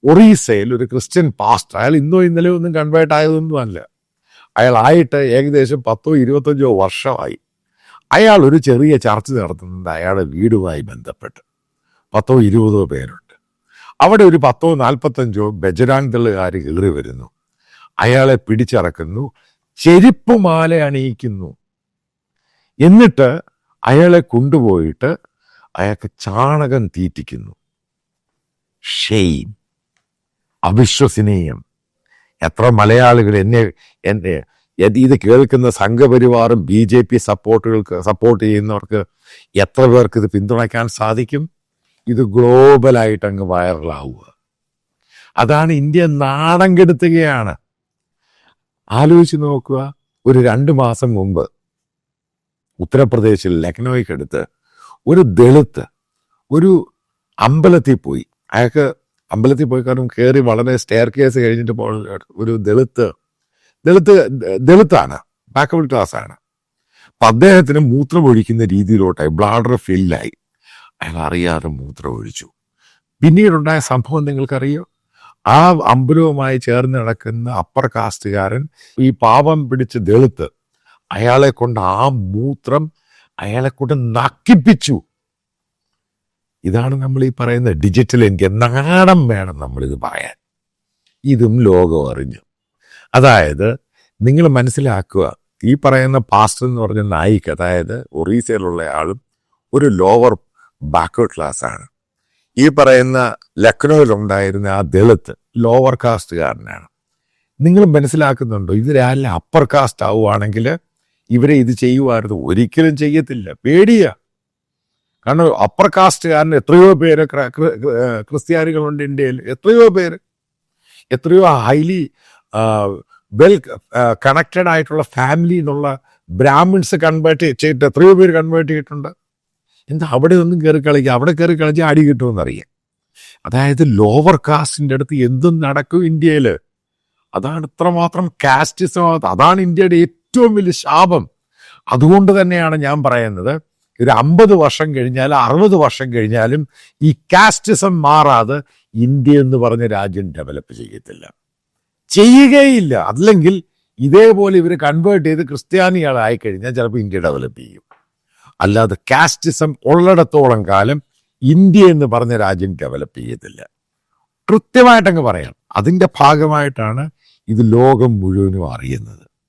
ഒറീസയിൽ ഒരു Christian pastor, അയാൾ ഇന്നോ ഇന്നലെയോ ഒന്നും കൺവേർട്ട് ആയതൊന്നുമല്ല, അയാളായിട്ട് ഏകദേശം 10-25 വർഷമായി. അയാൾ ഒരു ചെറിയ ചർച്ച നടത്തുന്നത് അയാളുടെ വീടുമായി ബന്ധപ്പെട്ട്. 10-20 പേരുണ്ട്. അവിടെ ഒരു 40-45 ബജരാങ് ദളുകാർ കയറി വരുന്നു, അയാളെ പിടിച്ചിറക്കുന്നു, ചെരുപ്പുമാല അണിയിക്കുന്നു, എന്നിട്ട് അയാളെ കൊണ്ടുപോയിട്ട് അയാൾക്ക് ചാണകം തീറ്റിക്കുന്നു. ഷെയിം, അവിശ്വസനീയം. എത്ര മലയാളികൾ എന്നെ ഇത് കേൾക്കുന്ന സംഘപരിവാറും BJP സപ്പോർട്ട് ചെയ്യുന്നവർക്ക് എത്ര പേർക്ക് ഇത് പിന്തുണയ്ക്കാൻ സാധിക്കും? ഇത് ഗ്ലോബലായിട്ട് അങ്ങ് വൈറലാവുക. അതാണ് ഇന്ത്യ നാണം കെടുത്തുകയാണ്. ആലോചിച്ച് നോക്കുക, ഒരു 2 മാസം മുമ്പ് ഉത്തർപ്രദേശിൽ ലക്നോയ്ക്കടുത്ത് ഒരു ദളിത് ഒരു അമ്പലത്തിൽ പോയി. അയാൾക്ക് അമ്പലത്തിൽ പോയി കാരണം കയറി വളരെ സ്റ്റെയർ കേസ് കഴിഞ്ഞിട്ട് ഒരു ദളിതാണ്, ബാക്ക്വേർഡ് ക്ലാസ് ആണ്. അപ്പം അദ്ദേഹത്തിന് മൂത്രമൊഴിക്കുന്ന രീതിയിലോട്ടായി, ബ്ലാഡർ ഫില്ലായി. അയാൾ അറിയാതെ മൂത്രമൊഴിച്ചു. പിന്നീടുണ്ടായ സംഭവം നിങ്ങൾക്കറിയോ? ആ അമ്പലവുമായി ചേർന്ന് നടക്കുന്ന അപ്പർ കാസ്റ്റുകാരൻ, ഈ പാവം പിടിച്ച ദളിത്, അയാളെ കൊണ്ട് ആ മൂത്രം അയാളെ കൊണ്ട് നക്കിപ്പിച്ചു. ഇതാണ് നമ്മൾ ഈ പറയുന്ന ഡിജിറ്റൽ ഇന്ത്യ. നാണം വേണം നമ്മളിത് പറയാൻ. ഇതും ലോകം അറിഞ്ഞു. അതായത് നിങ്ങൾ മനസ്സിലാക്കുക, ഈ പറയുന്ന പാസ്റ്റർ എന്ന് പറഞ്ഞ നായിക്ക്, അതായത് ഒറീസയിലുള്ള ആളും ഒരു ലോവർ ബാക്ക്വേർഡ് ക്ലാസ് ആണ്. ഈ പറയുന്ന ലക്നൌവിലുണ്ടായിരുന്ന ആ ദളിത് ലോവർ കാസ്റ്റുകാരനാണ്. നിങ്ങൾ മനസ്സിലാക്കുന്നുണ്ടോ? ഇവരാരെല്ലാം അപ്പർ കാസ്റ്റ് ആവുകയാണെങ്കിൽ ഇവരെ ഇത് ചെയ്യുമായിരുന്നു. ഒരിക്കലും ചെയ്യത്തില്ല, പേടിയാ. കാരണം അപ്പർ കാസ്റ്റുകാരന് എത്രയോ പേര് ക്രിസ്ത്യാനികളുണ്ട് ഇന്ത്യയിൽ, എത്രയോ ഹൈലി വെൽ കണക്റ്റഡ് ആയിട്ടുള്ള ഫാമിലി എന്നുള്ള ബ്രാഹ്മിൻസ് കൺവേർട്ട് ചെയ്തിട്ട് എത്രയോ പേര് കൺവേർട്ട് ചെയ്തിട്ടുണ്ട്. എന്താ അവിടെ ഒന്നും കയറി കളിക്കുക? അവിടെ കയറി കളിച്ച് അടി കിട്ടുമെന്നറിയാം. അതായത് ലോവർ കാസ്റ്റിൻ്റെ അടുത്ത് എന്തും നടക്കും ഇന്ത്യയിൽ. അതാണ് ഇത്രമാത്രം കാസ്റ്റിസം. അതാണ് ഇന്ത്യയുടെ ഏറ്റവും വലിയ ശാപം. അതുകൊണ്ട് തന്നെയാണ് ഞാൻ പറയുന്നത്, ഒരു 50 വർഷം കഴിഞ്ഞാലും 60 വർഷം കഴിഞ്ഞാലും ഈ കാസ്റ്റിസം മാറാതെ ഇന്ത്യ എന്ന് പറഞ്ഞ രാജ്യം ഡെവലപ്പ് ചെയ്യുകയില്ല. അല്ലെങ്കിൽ ഇതേപോലെ ഇവർ കൺവേർട്ട് ചെയ്ത് ക്രിസ്ത്യാനികളായി കഴിഞ്ഞാൽ ചിലപ്പോൾ ഇന്ത്യ ഡെവലപ്പ് ചെയ്യും. അല്ലാതെ കാസ്റ്റിസം ഉള്ളിടത്തോളം കാലം ഇന്ത്യ എന്ന് പറഞ്ഞ രാജ്യം ഡെവലപ്പ് ചെയ്യത്തില്ല. കൃത്യമായിട്ടങ്ങ് പറയാം. അതിൻ്റെ ഭാഗമായിട്ടാണ് ഇത് ലോകം മുഴുവനും അറിയുന്നത്.